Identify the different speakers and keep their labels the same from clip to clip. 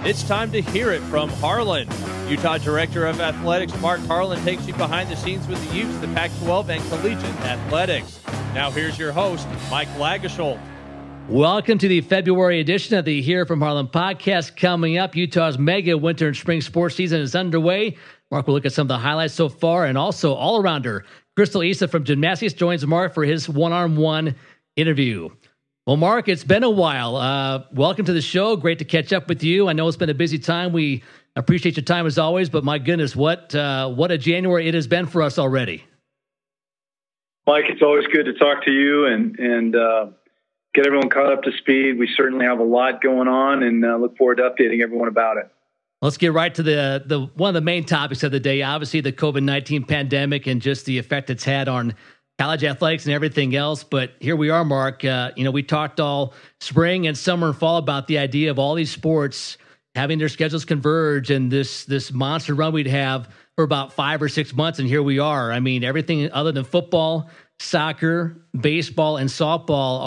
Speaker 1: It's time to hear it from Harlan. Utah Director of Athletics Mark Harlan takes you behind the scenes with the Utes, the Pac-12, and collegiate athletics. Now here's your host, Mike Lagesholt.
Speaker 2: Welcome to the February edition of the Hear It From Harlan podcast. Coming up, Utah's mega winter and spring sports season is underway. Mark will look at some of the highlights so far, and also all-arounder Cristal Isa from gymnastics joins Mark for his one-on-one interview. Well, Mark, it's been a while. Welcome to the show. Great to catch up with you. I know it's been a busy time. We appreciate your time as always, but my goodness, what a January it has been for us already.
Speaker 3: Mike, it's always good to talk to you and get everyone caught up to speed. We certainly have a lot going on, and look forward to updating everyone about it.
Speaker 2: Let's get right to the one of the main topics of the day. Obviously, the COVID-19 pandemic and just the effect it's had on college athletics and everything else. But here we are, Mark. We talked all spring and summer and fall about the idea of all these sports having their schedules converge and this monster run we'd have for about 5 or 6 months. And here we are. I mean, everything other than football, soccer, baseball, and softball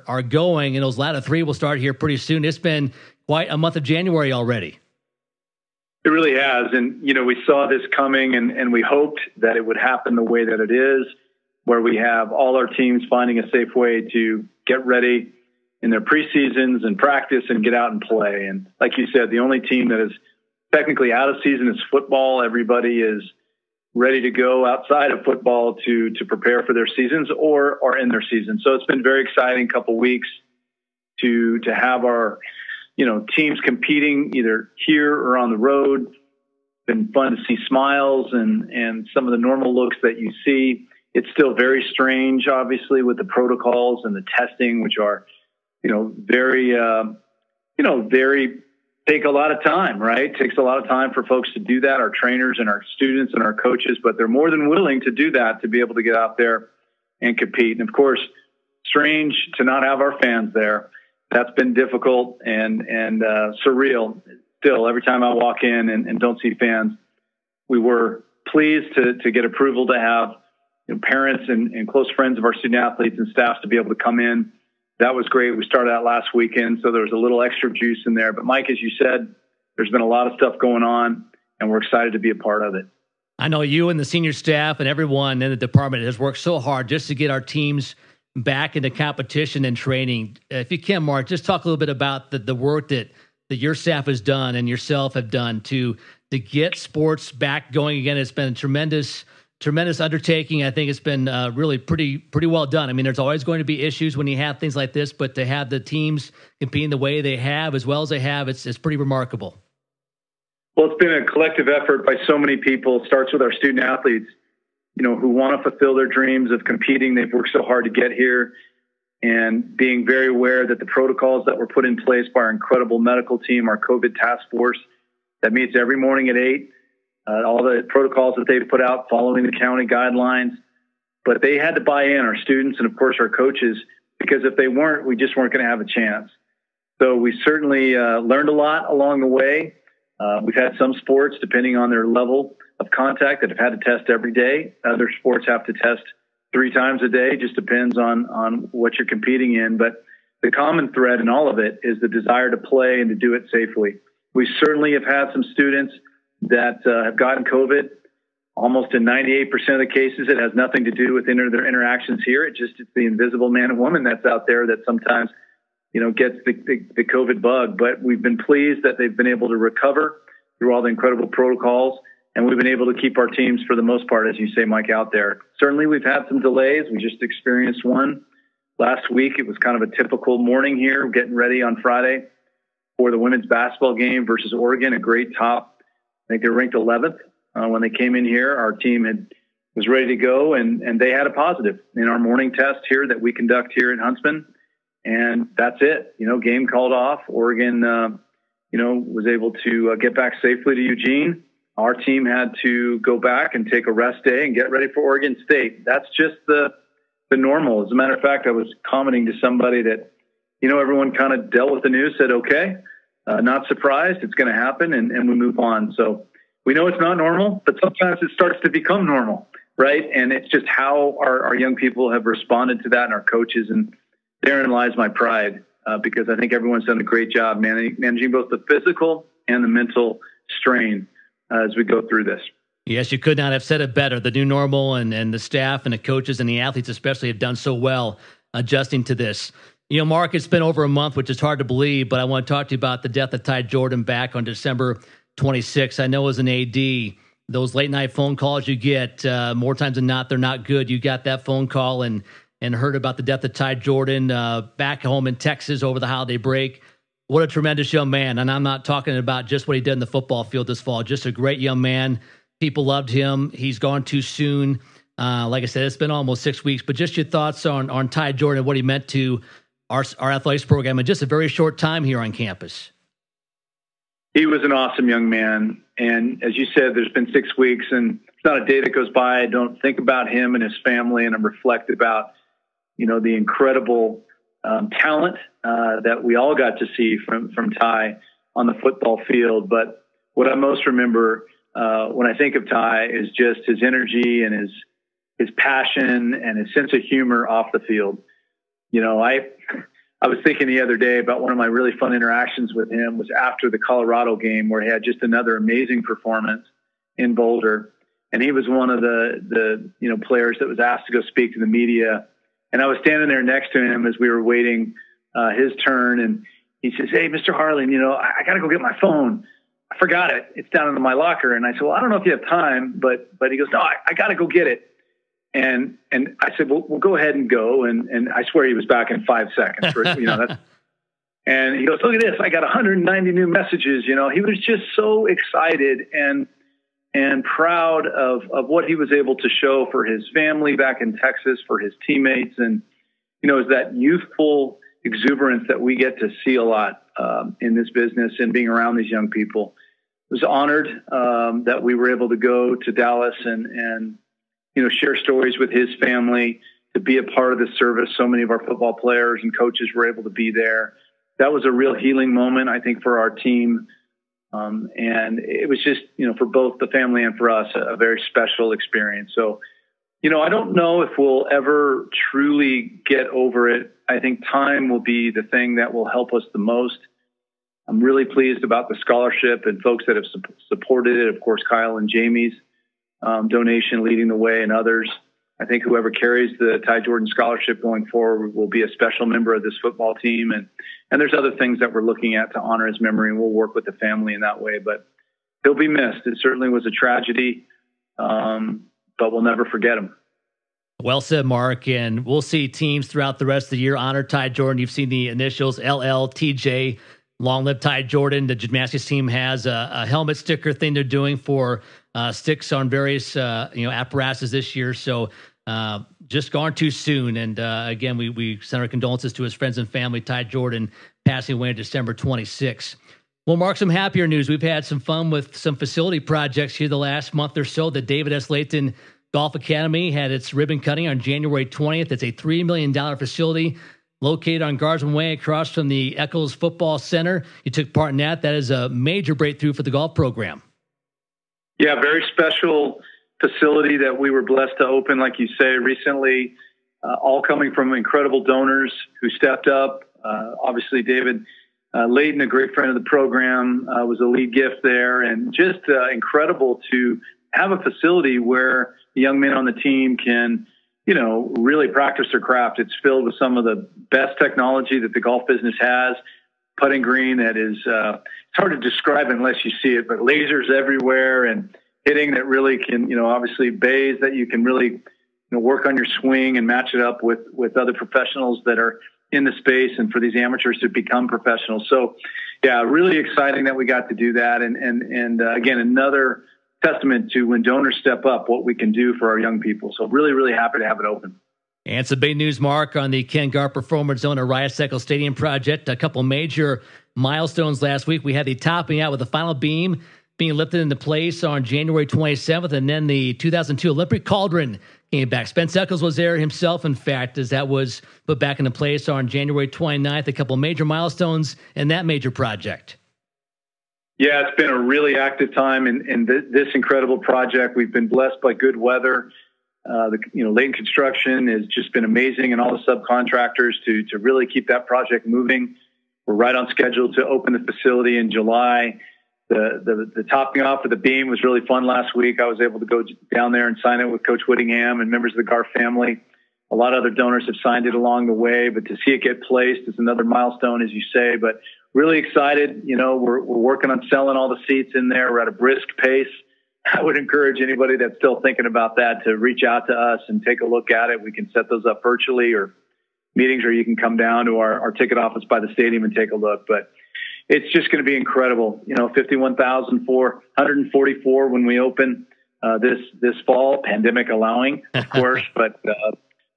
Speaker 2: are going. And those latter three will start here pretty soon. It's been quite a month of January already.
Speaker 3: It really has. And, we saw this coming and we hoped that it would happen the way that it is, where we have all our teams finding a safe way to get ready in their preseasons and practice and get out and play. And like you said, the only team that is technically out of season is football. Everybody is ready to go outside of football to prepare for their seasons or are in their season. So it's been a very exciting couple weeks to have our, teams competing either here or on the road. It's been fun to see smiles and some of the normal looks that you see. It's still very strange, obviously, with the protocols and the testing, which are, very take a lot of time, right? It takes a lot of time for folks to do that, our trainers and our students and our coaches, but they're more than willing to do that to be able to get out there and compete. And of course, strange to not have our fans there. That's been difficult and surreal. Still, every time I walk in and don't see fans, we were pleased to get approval to have parents and close friends of our student athletes and staffs to be able to come in. That was great. We started out last weekend, so there was a little extra juice in there. But Mike, as you said, there's been a lot of stuff going on, and we're excited to be a part of it.
Speaker 2: I know you and the senior staff and everyone in the department has worked so hard just to get our teams back into competition and training. If you can, Mark, just talk a little bit about the work that your staff has done and yourself have done to get sports back going again. It's been a tremendous undertaking. I think it's been really pretty well done. I mean, there's always going to be issues when you have things like this, but to have the teams competing the way they have, as well as they have, it's pretty remarkable.
Speaker 3: Well, it's been a collective effort by so many people. It starts with our student athletes, who want to fulfill their dreams of competing. They've worked so hard to get here, and being very aware that the protocols that were put in place by our incredible medical team, our COVID task force that meets every morning at 8, all the protocols that they've put out following the county guidelines, but they had to buy in, our students and of course our coaches, because if they weren't, we just weren't going to have a chance. So we certainly learned a lot along the way. We've had some sports, depending on their level of contact, that have had to test every day. Other sports have to test 3 times a day. Just depends on what you're competing in. But the common thread in all of it is the desire to play and to do it safely. We certainly have had some students that have gotten COVID. Almost in 98% of the cases, it has nothing to do with their interactions here. It's the invisible man and woman that's out there that sometimes, gets the COVID bug. But we've been pleased that they've been able to recover through all the incredible protocols, and we've been able to keep our teams, for the most part, as you say, Mike, out there. Certainly, we've had some delays. We just experienced one last week. It was kind of a typical morning here, getting ready on Friday for the women's basketball game versus Oregon, a great top. I think they were ranked 11th when they came in here. Our team was ready to go, and they had a positive in our morning test here that we conduct here in Huntsman, and that's it. Game called off. Oregon, was able to get back safely to Eugene. Our team had to go back and take a rest day and get ready for Oregon State. That's just the normal. As a matter of fact, I was commenting to somebody that, everyone kind of dealt with the news, said, okay, not surprised, it's going to happen, and we move on. So we know it's not normal, but sometimes it starts to become normal, right? And it's just how our young people have responded to that, and our coaches, and therein lies my pride, because I think everyone's done a great job managing both the physical and the mental strain as we go through this.
Speaker 2: Yes, you could not have said it better. The new normal and the staff and the coaches and the athletes especially have done so well adjusting to this. Mark, it's been over a month, which is hard to believe, but I want to talk to you about the death of Ty Jordan back on December 26th. I know as an AD, those late night phone calls you get, more times than not, they're not good. You got that phone call and heard about the death of Ty Jordan back home in Texas over the holiday break. What a tremendous young man. And I'm not talking about just what he did in the football field this fall, just a great young man. People loved him. He's gone too soon. Like I said, it's been almost 6 weeks, but just your thoughts on Ty Jordan, what he meant to our athletics program in just a very short time here on campus.
Speaker 3: He was an awesome young man. And as you said, there's been 6 weeks, and it's not a day that goes by I don't think about him and his family, and I'm reflected about, the incredible talent that we all got to see from Ty on the football field. But what I most remember when I think of Ty is just his energy and his passion and his sense of humor off the field. I was thinking the other day about one of my really fun interactions with him was after the Colorado game, where he had just another amazing performance in Boulder. And he was one of the players that was asked to go speak to the media. And I was standing there next to him as we were waiting his turn. And he says, "Hey, Mr. Harlan, I got to go get my phone. I forgot it. It's down in my locker." And I said, "Well, I don't know if you have time," but he goes, "No, I got to go get it." And I said, "Well, we'll go ahead and go." And I swear he was back in 5 seconds. And he goes, "Look at this. I got 190 new messages." He was just so excited and proud of what he was able to show for his family back in Texas, for his teammates. And, is that youthful exuberance that we get to see a lot in this business and being around these young people. I was honored that we were able to go to Dallas and share stories with his family, to be a part of this service. So many of our football players and coaches were able to be there. That was a real healing moment, I think, for our team. And it was just, for both the family and for us, a very special experience. So, I don't know if we'll ever truly get over it. I think time will be the thing that will help us the most. I'm really pleased about the scholarship and folks that have supported it. Of course, Kyle and Jamie's donation leading the way, and others. I think whoever carries the Ty Jordan scholarship going forward will be a special member of this football team. And there's other things that we're looking at to honor his memory, and we'll work with the family in that way. But he'll be missed. It certainly was a tragedy, but we'll never forget him.
Speaker 2: Well said, Mark. And we'll see teams throughout the rest of the year honor Ty Jordan. You've seen the initials LLTJ. Long live Ty Jordan. The gymnastics team has a helmet sticker thing they're doing for sticks on various apparatuses this year. So just gone too soon. And again, we send our condolences to his friends and family. Ty Jordan passing away on December 26th. Well, Mark, some happier news. We've had some fun with some facility projects here the last month or so. The David S. Layton Golf Academy had its ribbon cutting on January 20th. It's a $3 million facility located on Guardsman Way across from the Eccles Football Center. You took part in that. That is a major breakthrough for the golf program.
Speaker 3: Yeah, very special facility that we were blessed to open, like you say, recently, all coming from incredible donors who stepped up. Obviously, David Layton, a great friend of the program, was a lead gift there, and just incredible to have a facility where the young men on the team can really practice their craft. It's filled with some of the best technology that the golf business has. Putting green that is, it's hard to describe unless you see it, but lasers everywhere and hitting that really can, obviously bays that you can really, work on your swing and match it up with other professionals that are in the space, and for these amateurs to become professionals. So yeah, really exciting that we got to do that. And again, another testament to when donors step up, what we can do for our young people. So really, really happy to have it open.
Speaker 2: And some big news, Mark, on the Ken Garff Performance Zone, a Rice-Eccles Stadium project. A couple major milestones last week. We had the topping out with the final beam being lifted into place on January 27th, and then the 2002 Olympic Cauldron came back. Spence Eccles was there himself, in fact, as that was put back into place on January 29th. A couple major milestones in that major project.
Speaker 3: Yeah, it's been a really active time in this incredible project. We've been blessed by good weather. Layton Construction has just been amazing, and all the subcontractors to really keep that project moving. We're right on schedule to open the facility in July. the topping off of the beam was really fun last week. I was able to go down there and sign it with Coach Whittingham and members of the Garff family. A lot of other donors have signed it along the way, but to see it get placed is another milestone, as you say. But really excited. You know, we're working on selling all the seats in there. We're at a brisk pace. I would encourage anybody that's still thinking about that to reach out to us and take a look at it. We can set those up virtually or meetings, or you can come down to our ticket office by the stadium and take a look. But it's just going to be incredible. You know, 51,444 when we open this fall, pandemic allowing, of course. But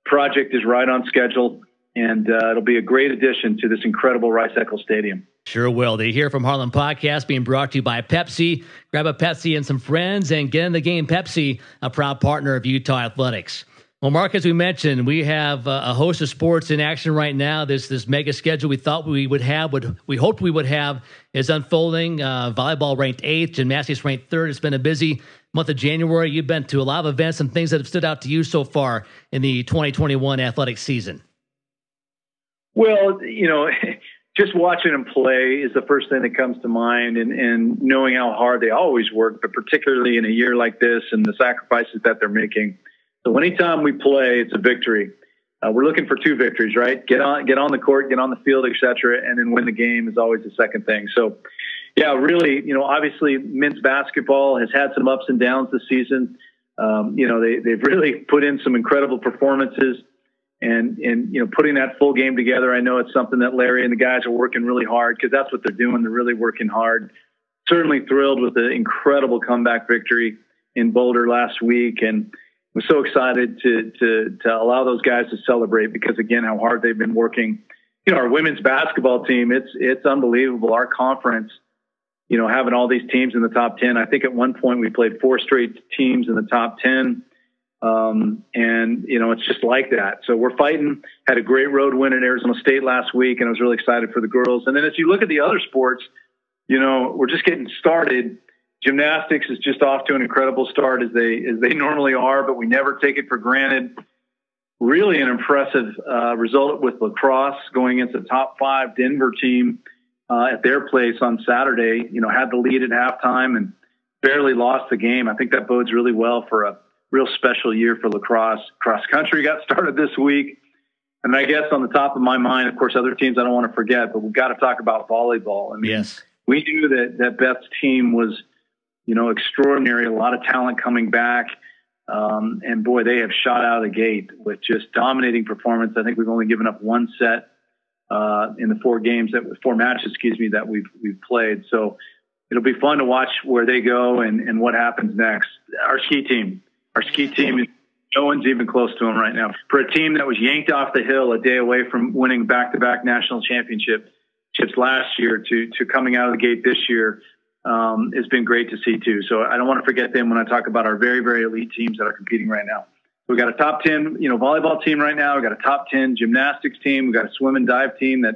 Speaker 3: project is right on schedule, and it'll be a great addition to this incredible Rice-Eccles Stadium.
Speaker 2: Sure will. The Hear From Harlan podcast being brought to you by Pepsi. Grab a Pepsi and some friends and get in the game. Pepsi, a proud partner of Utah Athletics. Well, Mark, as we mentioned, we have a host of sports in action right now. This mega schedule we thought we would have, we hoped we would have, is unfolding. Volleyball ranked 8th, gymnastics ranked 3rd. It's been a busy month of January. You've been to a lot of events and things that have stood out to you so far in the 2021 athletic season.
Speaker 3: Well, you know, just watching them play is the first thing that comes to mind, and knowing how hard they always work, but particularly in a year like this and the sacrifices that they're making. So anytime we play, it's a victory. We're looking for 2 victories, right? Get on the court, get on the field, et cetera, and then win the game is always the second thing. So, yeah, really, you know, obviously men's basketball has had some ups and downs this season. You know, they've really put in some incredible performances, and you know, putting that full game together. I know it's something that Larry and the guys are working really hard, because that's what they're doing. They're really working hard. Certainly thrilled with the incredible comeback victory in Boulder last week, and we're so excited to allow those guys to celebrate, because again, how hard they've been working. You know, our women's basketball team, it's unbelievable. Our conference, you know, having all these teams in the top 10. I think at one point we played 4 straight teams in the top 10. And, you know, it's just like that. So we're fighting. Had a great road win at Arizona State last week, and I was really excited for the girls. And then as you look at the other sports, you know, we're just getting started. Gymnastics is just off to an incredible start, as they normally are, but we never take it for granted. Really an impressive result with lacrosse, going into the top 5 Denver team at their place on Saturday. You know, had the lead at halftime and barely lost the game. I think that bodes really well for a real special year for lacrosse. Cross country got started this week. And I guess on the top of my mind, of course, other teams I don't want to forget, but we've got to talk about volleyball. I mean,
Speaker 2: yes,
Speaker 3: we knew that Beth's team was, you know, extraordinary, a lot of talent coming back. And boy, they have shot out of the gate with just dominating performance. I think we've only given up 1 set in the 4 matches, that we've played. So it'll be fun to watch where they go and what happens next. Our ski team, no one's even close to them right now. For a team that was yanked off the hill a day away from winning back-to-back national championships last year to coming out of the gate this year, it's been great to see too. So I don't want to forget them when I talk about our very, very elite teams that are competing right now. We've got a top 10, you know, volleyball team right now. We've got a top 10 gymnastics team. We've got a swim and dive team that,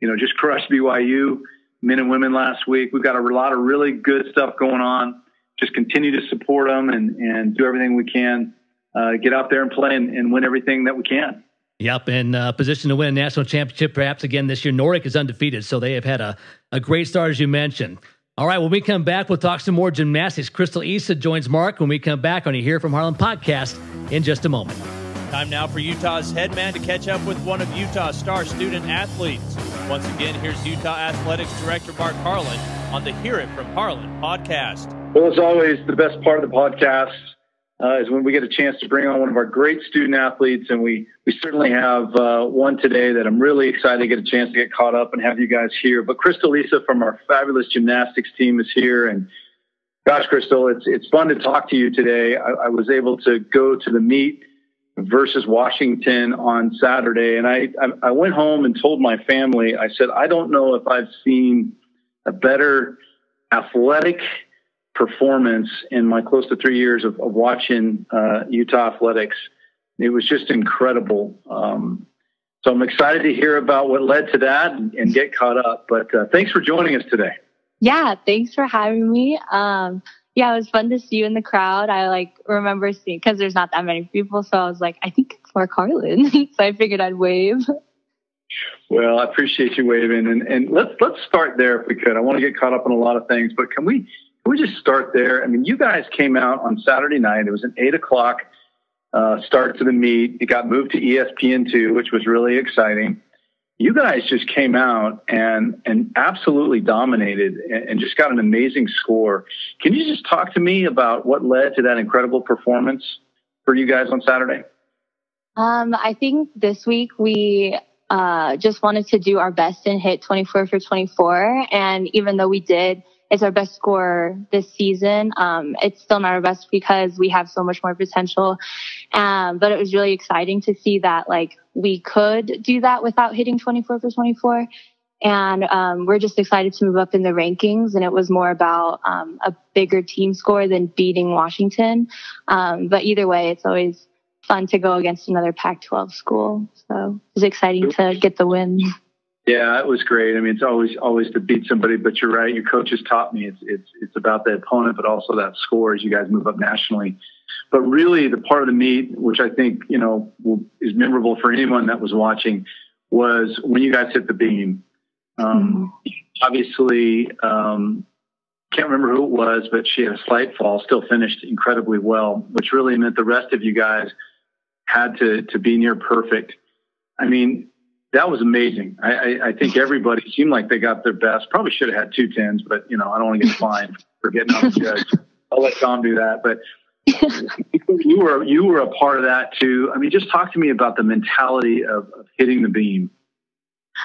Speaker 3: you know, just crushed BYU men and women last week. We've got a lot of really good stuff going on. Just continue to support them and do everything we can, get out there and play and win everything that we can.
Speaker 2: Yep, and position to win a national championship perhaps again this year. Nordic is undefeated, so they have had a great start, as you mentioned. All right, when we come back, we'll talk some more gymnastics. Cristal Isa joins Mark when we come back on the Hear From Harlan podcast in just a moment.
Speaker 1: Time now for Utah's head man to catch up with one of Utah's star student athletes. Once again, here's Utah Athletics Director Mark Harlan on the Hear It From Harlan podcast.
Speaker 3: Well, as always, the best part of the podcast is when we get a chance to bring on one of our great student athletes, and we certainly have one today that I'm really excited to get a chance to get caught up and have you guys here. But Cristal Isa from our fabulous gymnastics team is here, and gosh, Cristal, it's fun to talk to you today. I was able to go to the meet versus Washington on Saturday, and I went home and told my family, I said, I don't know if I've seen a better athletic performance in my close to 3 years of watching Utah athletics. It was just incredible. So I'm excited to hear about what led to that and get caught up. But thanks for joining us today.
Speaker 4: Yeah, thanks for having me. Yeah, it was fun to see you in the crowd. I remember seeing, because there's not that many people, so I was like, I think it's Mark Harlan. So I figured I'd wave.
Speaker 3: Well, I appreciate you waving, and let's start there if we could. I want to get caught up on a lot of things, but can we just start there? I mean, you guys came out on Saturday night. It was an 8:00 start to the meet. It got moved to ESPN2, which was really exciting. You guys just came out and absolutely dominated and just got an amazing score. Can you just talk to me about what led to that incredible performance for you guys on Saturday?
Speaker 4: I think this week we just wanted to do our best and hit 24 for 24. And even though we did, it's our best score this season. It's still not our best because we have so much more potential. But it was really exciting to see that like we could do that without hitting 24 for 24. And we're just excited to move up in the rankings. And it was more about a bigger team score than beating Washington. But either way, it's always fun to go against another Pac-12 school. So it was exciting to get the win.
Speaker 3: Yeah, it was great. I mean, it's always to beat somebody, but you're right. Your coaches taught me it's about the opponent, but also that score as you guys move up nationally. But really, the part of the meet, which I think is memorable for anyone that was watching, was when you guys hit the beam. Obviously, can't remember who it was, but she had a slight fall, still finished incredibly well, which really meant the rest of you guys had to be near perfect. I mean, that was amazing. I think everybody seemed like they got their best. Probably should have had 2 10s, but I don't want to get fined for getting off the judge. I'll let Tom do that. But you were a part of that too. I mean, just talk to me about the mentality of hitting the beam.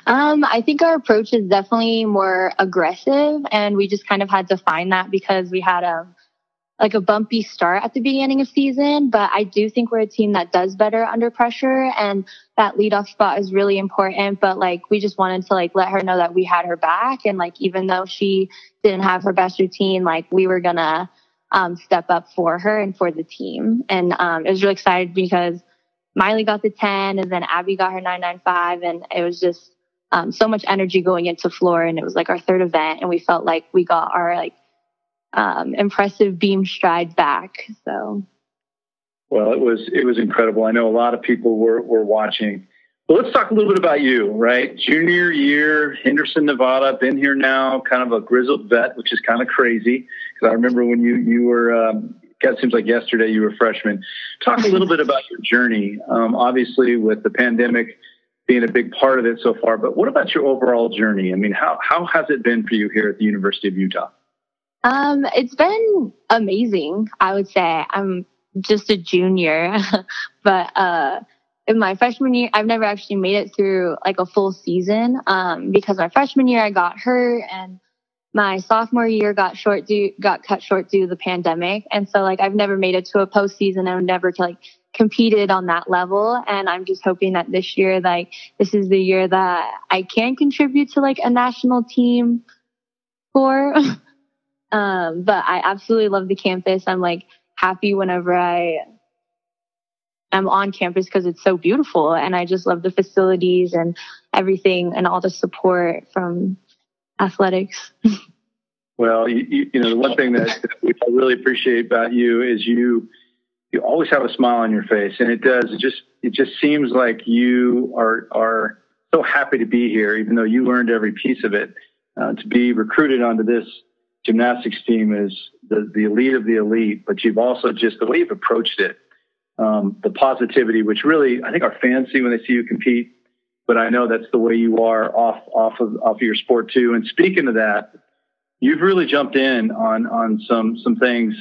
Speaker 4: I think our approach is definitely more aggressive, and we just kind of had to find that because we had a bumpy start at the beginning of season. But I do think we're a team that does better under pressure, and that leadoff spot is really important. But we just wanted to let her know that we had her back, and even though she didn't have her best routine, we were gonna step up for her and for the team. And it was really excited because Miley got the 10, and then Abby got her 995, and it was just so much energy going into floor, and it was our third event, and we felt like we got our impressive beam stride back. So,
Speaker 3: well, it was incredible. I know a lot of people were watching. Well, let's talk a little bit about you, right? Junior year, Henderson, Nevada, been here now, kind of a grizzled vet, which is kind of crazy because I remember when you were. It seems like yesterday you were a freshman. Talk a little bit about your journey. Obviously, with the pandemic being a big part of it so far, but what about your overall journey? I mean, how has it been for you here at the University of Utah?
Speaker 4: It's been amazing, I would say. I'm just a junior, but in my freshman year, I've never actually made it through a full season because my freshman year I got hurt, and my sophomore year got cut short due to the pandemic. And so I've never made it to a postseason. I've never competed on that level. And I'm just hoping that this year, this is the year that I can contribute to a national team score. But I absolutely love the campus. I'm happy whenever I'm on campus because it's so beautiful. And I just love the facilities and everything and all the support from athletics.
Speaker 3: Well, the one thing that I really appreciate about you is you always have a smile on your face, and it just seems like you are so happy to be here, even though you earned every piece of it. To be recruited onto this gymnastics team is the elite of the elite, but you've also just the way you've approached it, the positivity, which really I think our fans see when they see you compete. But I know that's the way you are off of your sport too. And speaking of that, you've really jumped in on some things,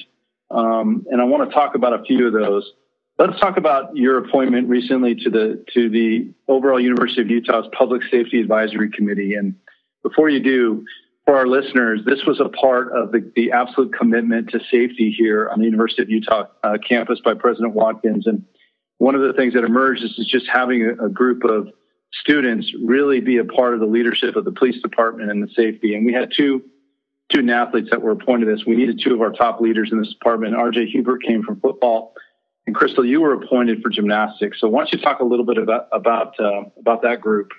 Speaker 3: and I want to talk about a few of those. Let's talk about your appointment recently to the overall University of Utah's Public Safety Advisory Committee. And before you do, for our listeners, this was a part of the absolute commitment to safety here on the University of Utah campus by President Watkins. And one of the things that emerged is just having a group of students really be a part of the leadership of the police department and the safety. And we had two student athletes that were appointed to this. We needed 2 of our top leaders in this department. RJ Hubert came from football, and Cristal, you were appointed for gymnastics. So why don't you talk a little bit about that group?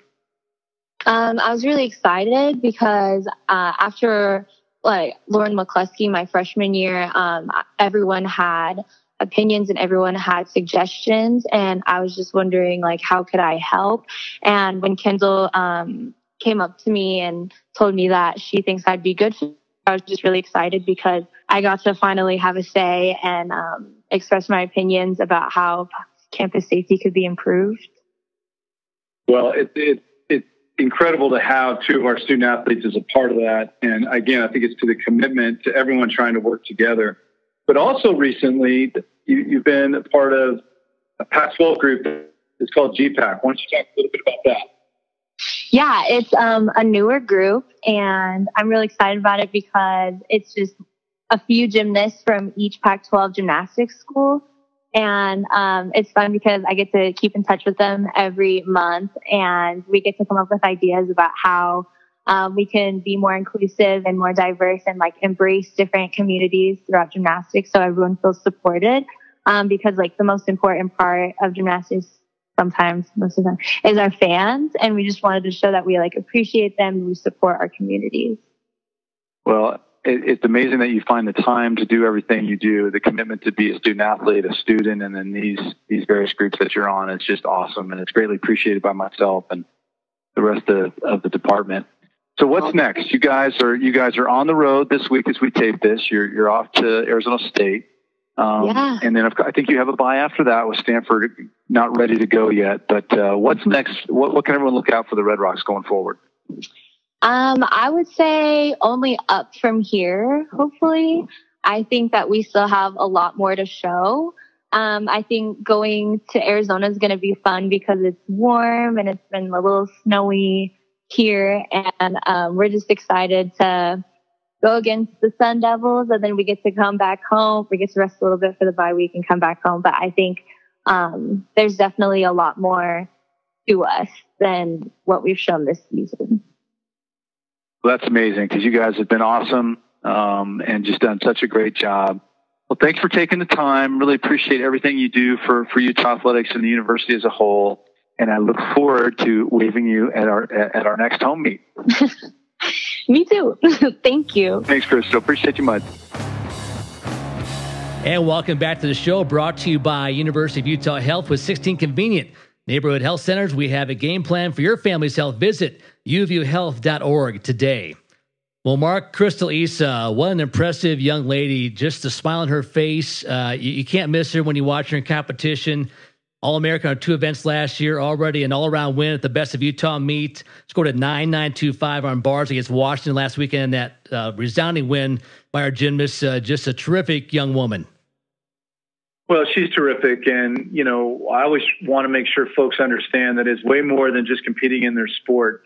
Speaker 4: I was really excited because after Lauren McCluskey, my freshman year, everyone had opinions and everyone had suggestions. And I was just wondering, like, how could I help? And when Kendall came up to me and told me that she thinks I'd be good for it, I was just really excited because I got to finally have a say and express my opinions about how campus safety could be improved.
Speaker 3: Well, it's incredible to have two of our student athletes as a part of that. And again, I think it's to the commitment to everyone trying to work together. But also recently, you've been a part of a Pac-12 group. It's called GPAC. Why don't you talk a little bit about that?
Speaker 4: Yeah, it's a newer group, and I'm really excited about it because it's just a few gymnasts from each Pac-12 gymnastics school. And it's fun because I get to keep in touch with them every month, and we get to come up with ideas about how we can be more inclusive and more diverse and like embrace different communities throughout gymnastics so everyone feels supported. Because like the most important part of gymnastics sometimes, most of the time, is our fans. And we just wanted to show that we like appreciate them and we support our communities.
Speaker 3: Well, it's amazing that you find the time to do everything you do, the commitment to be a student athlete, a student, and then these various groups that you're on. It's just awesome. And it's greatly appreciated by myself and the rest of the department. So what's next? You guys are on the road this week as we tape this. You're off to Arizona State.
Speaker 4: Yeah.
Speaker 3: And then I think you have a bye after that with Stanford, not ready to go yet. But what's next? What can everyone look out for the Red Rocks going forward?
Speaker 4: I would say only up from here, hopefully. I think that we still have a lot more to show. I think going to Arizona is going to be fun because it's warm and it's been a little snowy here. And we're just excited to go against the Sun Devils, and then we get to come back home. We get to rest a little bit for the bye week and come back home. But I think there's definitely a lot more to us than what we've shown this season.
Speaker 3: Well, that's amazing because you guys have been awesome and just done such a great job. Well, thanks for taking the time. Really appreciate everything you do for Utah Athletics and the university as a whole. And I look forward to waving you at our next home meet.
Speaker 4: Me too. Thank you.
Speaker 3: Thanks, Cristal. Appreciate you much.
Speaker 2: And welcome back to the show, brought to you by University of Utah Health with 16 convenient neighborhood health centers. We have a game plan for your family's health. Visit uvuhealth.org today. Well, Mark, Cristal Isa, what an impressive young lady. Just the smile on her face. You can't miss her when you watch her in competition. All-American on 2 events last year, already an all-around win at the Best of Utah meet. Scored a 9.925 on bars against Washington last weekend. That resounding win by our gymnast. Just a terrific young woman.
Speaker 3: Well, she's terrific. And, you know, I always want to make sure folks understand that it's way more than just competing in their sport.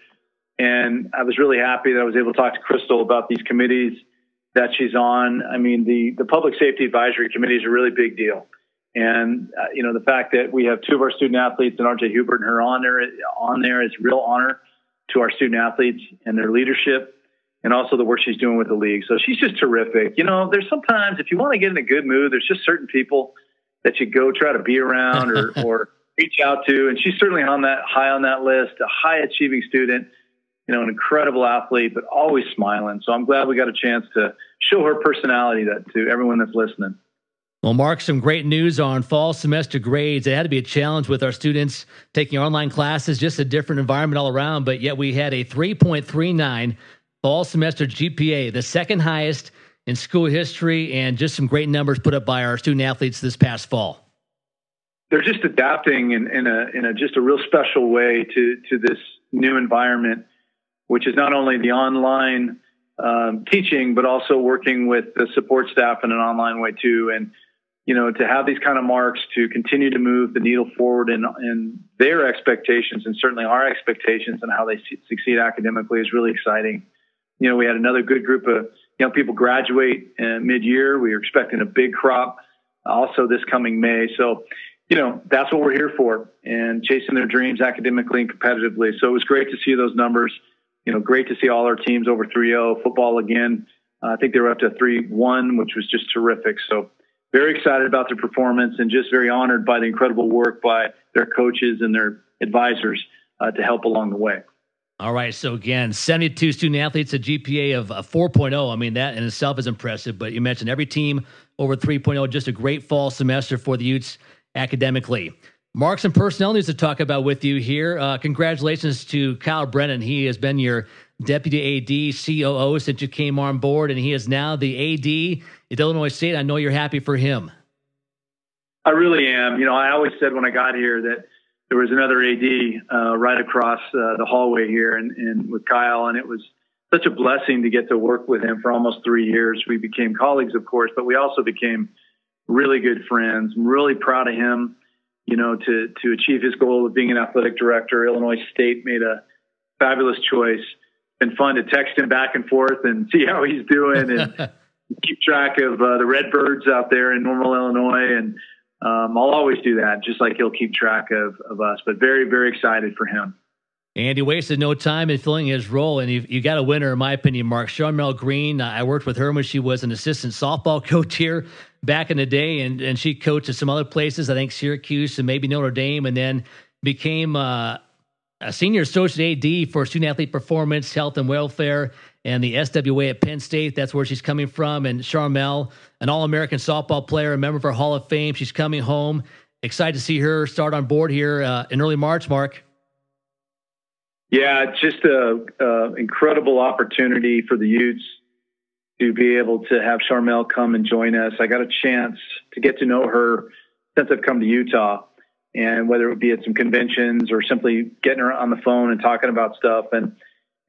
Speaker 3: And I was really happy that I was able to talk to Cristal about these committees that she's on. I mean, the Public Safety Advisory Committee is a really big deal. And, you know, the fact that we have 2 of our student athletes and RJ Hubert and her on there is real honor to our student athletes and their leadership and also the work she's doing with the league. So she's just terrific. You know, there's sometimes if you want to get in a good mood, there's just certain people that you go try to be around or reach out to. And she's certainly high on that list, a high achieving student, you know, an incredible athlete, but always smiling. So I'm glad we got a chance to show her personality to everyone that's listening.
Speaker 2: Well, Mark, some great news on fall semester grades. It had to be a challenge with our students taking online classes, just a different environment all around, but yet we had a 3.39 fall semester GPA, the second highest in school history, and just some great numbers put up by our student athletes this past fall.
Speaker 3: They're just adapting in a just a real special way to this new environment, which is not only the online teaching, but also working with the support staff in an online way too. And, you know, to have these kind of marks to continue to move the needle forward in their expectations and certainly our expectations and how they succeed academically is really exciting. You know, we had another good group of young people graduate mid-year. We are expecting a big crop also this coming May. So, you know, that's what we're here for, and chasing their dreams academically and competitively. So it was great to see those numbers. You know, great to see all our teams over 3-0. Football again, I think they were up to 3-1, which was just terrific. So very excited about their performance and just very honored by the incredible work by their coaches and their advisors to help along the way.
Speaker 2: All right. So again, 72 student athletes, a GPA of 4.0. I mean, that in itself is impressive, but you mentioned every team over 3.0, just a great fall semester for the Utes academically. Mark, some personnel news to talk about with you here. Congratulations to Kyle Brennan. He has been your Deputy AD, COO since you came on board, and he is now the AD at Illinois State. I know you're happy for him.
Speaker 3: I really am. I always said when I got here that there was another AD right across the hallway here and with Kyle, and it was such a blessing to get to work with him for almost 3 years. We became colleagues, of course, but we also became really good friends. I'm really proud of him, to achieve his goal of being an athletic director. Illinois State made a fabulous choice. Been fun to text him back and forth and see how he's doing and keep track of the Redbirds out there in Normal, Illinois. And I'll always do that, just like he'll keep track of us. But very, very excited for him.
Speaker 2: And he wasted no time in filling his role. And you got a winner, in my opinion, Mark. Charmel Green, I worked with her when she was an assistant softball coach here back in the day. And she coached at some other places, I think Syracuse and maybe Notre Dame, and then became a senior associate AD for student athlete performance, health and welfare, and the SWA at Penn State. That's where she's coming from. And Charmel, an All-American softball player, a member of our Hall of Fame. She's coming home. Excited to see her start on board here in early March, Mark.
Speaker 3: Yeah, it's just an incredible opportunity for the Utes to be able to have Charmel come and join us. I got a chance to get to know her since I've come to Utah, and whether it be at some conventions or simply getting her on the phone and talking about stuff. And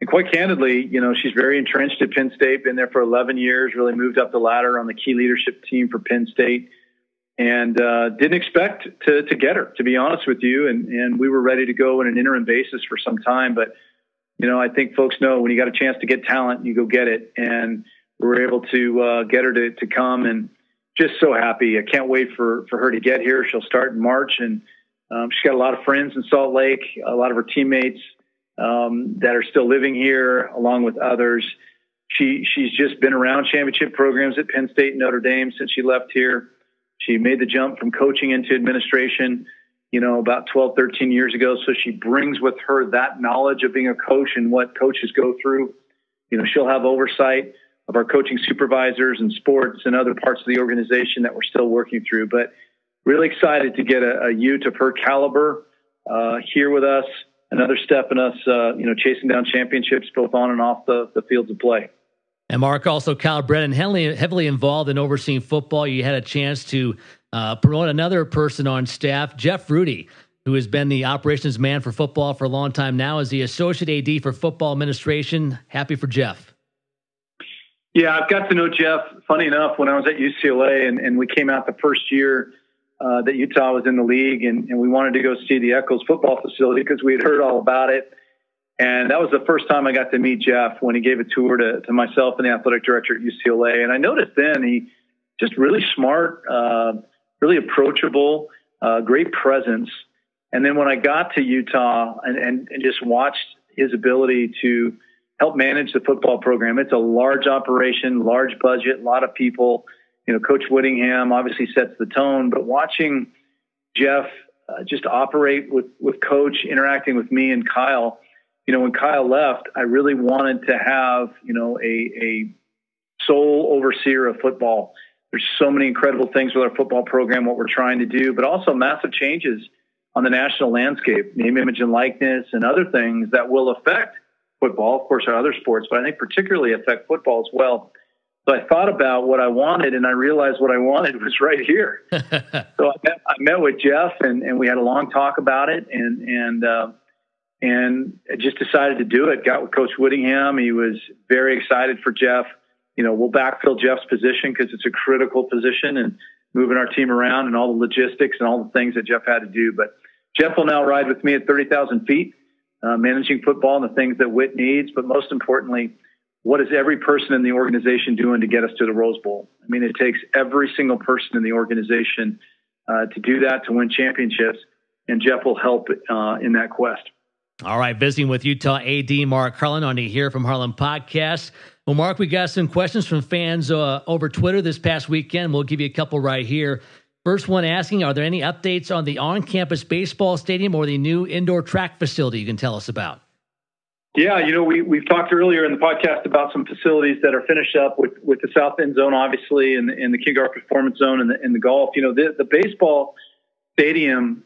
Speaker 3: quite candidly, she's very entrenched at Penn State, been there for 11 years, really moved up the ladder on the key leadership team for Penn State, and didn't expect to get her, to be honest with you. And we were ready to go on an interim basis for some time. But, I think folks know when you got a chance to get talent, you go get it. And we were able to get her to come, and just so happy. I can't wait for her to get here. She'll start in March, and she's got a lot of friends in Salt Lake, a lot of her teammates that are still living here, along with others. She's just been around championship programs at Penn State and Notre Dame since she left here. She made the jump from coaching into administration, about 12, 13 years ago. So she brings with her that knowledge of being a coach and what coaches go through. She'll have oversight of our coaching supervisors and sports and other parts of the organization that we're still working through. But really excited to get a Ute of her caliber here with us. Another step in us, chasing down championships both on and off the fields of play.
Speaker 2: And Mark, also Kyle Brennan, heavily involved in overseeing football. You had a chance to promote another person on staff, Jeff Rudy, who has been the operations man for football for a long time now, as the associate AD for football administration. Happy for Jeff.
Speaker 3: Yeah, I've got to know Jeff, funny enough, when I was at UCLA, and we came out the first year that Utah was in the league, and we wanted to go see the Eccles football facility because we had heard all about it. And that was the first time I got to meet Jeff, when he gave a tour to myself and the athletic director at UCLA. And I noticed then he just really smart, really approachable, great presence. And then when I got to Utah and just watched his ability to help manage the football program, it's a large operation, large budget, a lot of people. Coach Whittingham obviously sets the tone, but watching Jeff just operate with Coach, interacting with me and Kyle, when Kyle left, I really wanted to have, a sole overseer of football. There's so many incredible things with our football program, what we're trying to do, but also massive changes on the national landscape, name, image, and likeness, and other things that will affect football, of course, our other sports, but I think particularly affect football as well. So I thought about what I wanted, and I realized what I wanted was right here. So I met with Jeff, and we had a long talk about it, and I just decided to do it. Got with Coach Whittingham. He was very excited for Jeff. We'll backfill Jeff's position because it's a critical position, and moving our team around and all the logistics and all the things that Jeff had to do. But Jeff will now ride with me at 30,000 feet, managing football and the things that Whit needs. But most importantly, what is every person in the organization doing to get us to the Rose Bowl? I mean, it takes every single person in the organization to do that, to win championships, and Jeff will help in that quest.
Speaker 2: All right, visiting with Utah AD Mark Harlan on the Hear From Harlan podcast. Well, Mark, we got some questions from fans over Twitter this past weekend. We'll give you a couple right here. First one asking, are there any updates on the on-campus baseball stadium or the new indoor track facility you can tell us about?
Speaker 3: Yeah, we've talked earlier in the podcast about some facilities that are finished up with the South End Zone, obviously, and the Ken Garff Performance Zone and the golf. The baseball stadium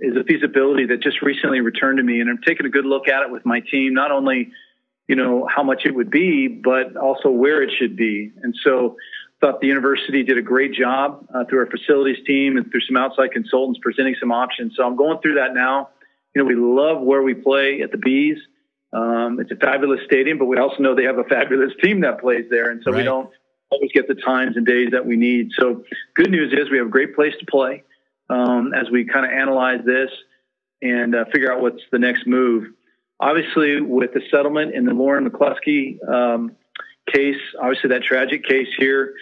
Speaker 3: is a feasibility that just recently returned to me, and I'm taking a good look at it with my team, not only, how much it would be, but also where it should be. And so I thought the university did a great job through our facilities team and through some outside consultants presenting some options. So I'm going through that now. We love where we play at the Bees. It's a fabulous stadium, but we also know they have a fabulous team that plays there. And so we don't always get the times and days that we need. So good news is we have a great place to play as we kind of analyze this and figure out what's the next move. Obviously, with the settlement in the Lauren McCluskey case, obviously that tragic case here,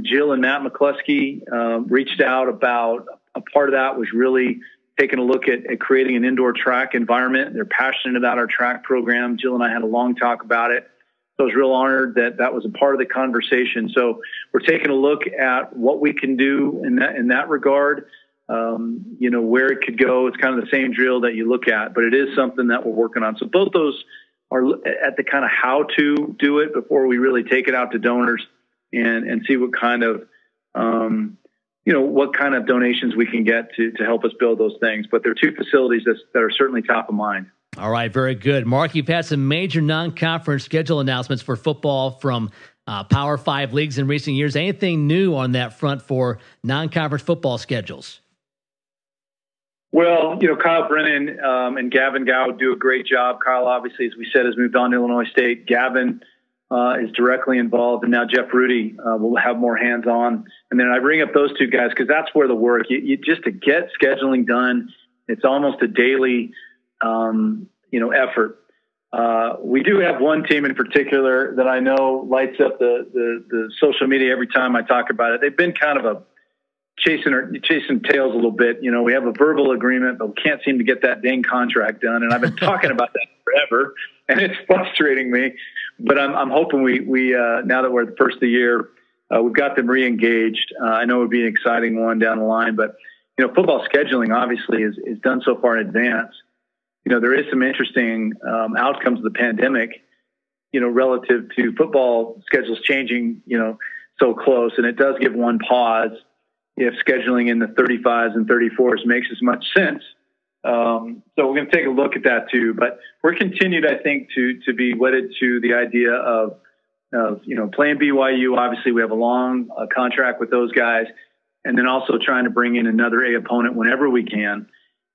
Speaker 3: Jill and Matt McCluskey reached out about a part of that was really taking a look at creating an indoor track environment. They're passionate about our track program. Jill and I had a long talk about it. So I was real honored that was a part of the conversation. So we're taking a look at what we can do in that regard. Where it could go. It's kind of the same drill that you look at, but it is something that we're working on. So both those are at the kind of how to do it before we really take it out to donors and see what kind of, what kind of donations we can get to help us build those things. But they're two facilities that are certainly top of mind.
Speaker 2: All right, very good. Mark, you've had some major non-conference schedule announcements for football from Power 5 leagues in recent years. Anything new on that front for non-conference football schedules?
Speaker 3: Well, Kyle Brennan and Gavin Gow do a great job. Kyle, obviously, as we said, has moved on to Illinois State. Gavin is directly involved, and now Jeff Rudy will have more hands-on. And then I bring up those two guys because that's where the work. You just to get scheduling done, it's almost a daily, effort. We do have one team in particular that I know lights up the social media every time I talk about it. They've been kind of chasing tails a little bit. We have a verbal agreement, but we can't seem to get that dang contract done. And I've been talking about that forever, and it's frustrating me. But I'm hoping we now that we're at the first of the year, we've got them re-engaged. I know it would be an exciting one down the line, but football scheduling obviously is done so far in advance. There is some interesting outcomes of the pandemic, relative to football schedules changing, so close, and it does give one pause if scheduling in the 35s and 34s makes as much sense. So we're going to take a look at that too, but we're continued, I think, to be wedded to the idea of playing BYU. Obviously we have a long contract with those guys, and then also trying to bring in another A opponent whenever we can.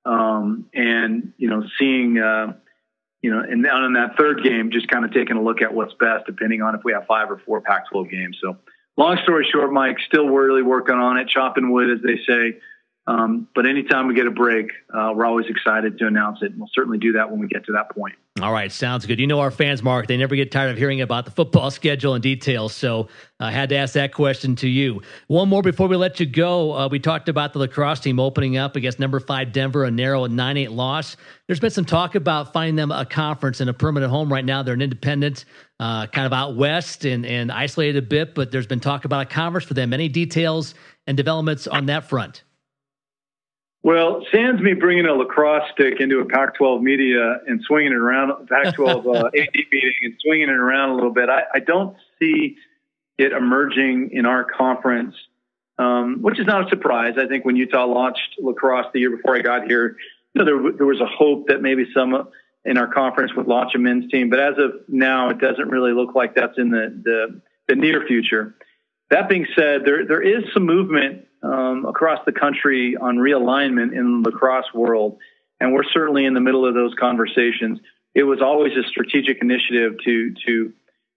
Speaker 3: And seeing, and on that third game, just kind of taking a look at what's best, depending on if we have 5 or 4 Pac-12 games. So long story short, Mike, still really working on it, chopping wood, as they say. But anytime we get a break, we're always excited to announce it. And we'll certainly do that when we get to that point.
Speaker 2: All right. Sounds good. Our fans, Mark, they never get tired of hearing about the football schedule and details. So I had to ask that question to you. One more before we let you go. We talked about the lacrosse team opening up against number 5 Denver, a narrow 9-8 loss. There's been some talk about finding them a conference and a permanent home right now. They're an independent, kind of out west and isolated a bit, but there's been talk about a conference for them. Any details and developments on that front?
Speaker 3: Well, sans me bringing a lacrosse stick into a Pac-12 media and swinging it around, Pac-12 AD meeting and swinging it around a little bit, I don't see it emerging in our conference, which is not a surprise. I think when Utah launched lacrosse the year before I got here, there was a hope that maybe some in our conference would launch a men's team. But as of now, it doesn't really look like that's in the near future. That being said, there is some movement across the country on realignment in the lacrosse world, and we're certainly in the middle of those conversations. It was always a strategic initiative to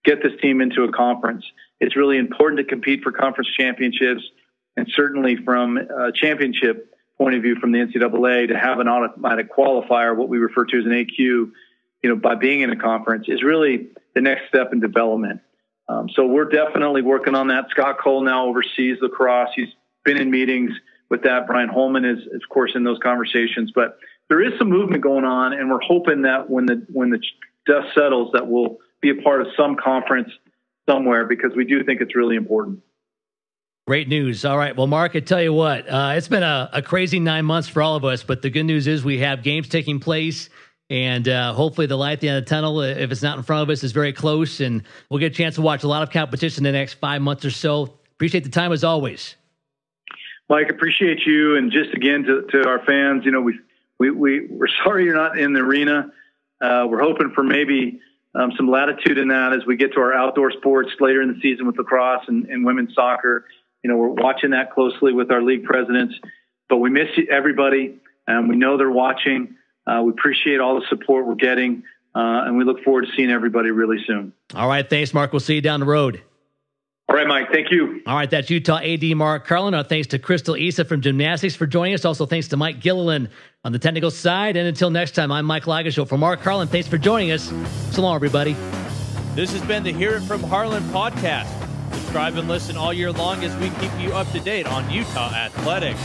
Speaker 3: get this team into a conference. It's really important to compete for conference championships, and certainly from a championship point of view from the NCAA to have an automatic qualifier, what we refer to as an AQ, by being in a conference is really the next step in development. So we're definitely working on that. Scott Cole now oversees lacrosse. He's been in meetings with that. Brian Holman is, of course, in those conversations. But there is some movement going on, and we're hoping that when the dust settles, that we'll be a part of some conference somewhere, because we do think it's really important.
Speaker 2: Great news. All right. Well, Mark, I tell you what, it's been a crazy 9 months for all of us, but the good news is we have games taking place And hopefully the light at the end of the tunnel, if it's not in front of us, is very close. And we'll get a chance to watch a lot of competition in the next 5 months or so. Appreciate the time as always.
Speaker 3: Mike, appreciate you. And just again to our fans, we're sorry you're not in the arena. We're hoping for maybe some latitude in that as we get to our outdoor sports later in the season with lacrosse and women's soccer. We're watching that closely with our league presidents, but we miss everybody. And we know they're watching. We appreciate all the support we're getting. And we look forward to seeing everybody really soon.
Speaker 2: All right. Thanks, Mark. We'll see you down the road.
Speaker 3: All right, Mike. Thank you.
Speaker 2: All right. That's Utah AD Mark Harlan. Our thanks to Cristal Isa from gymnastics for joining us. Also, thanks to Mike Gilliland on the technical side. And until next time, I'm Mike Lagashow for Mark Harlan. Thanks for joining us. So long, everybody.
Speaker 1: This has been the Hear It From Harlan podcast. Subscribe and listen all year long as we keep you up to date on Utah athletics.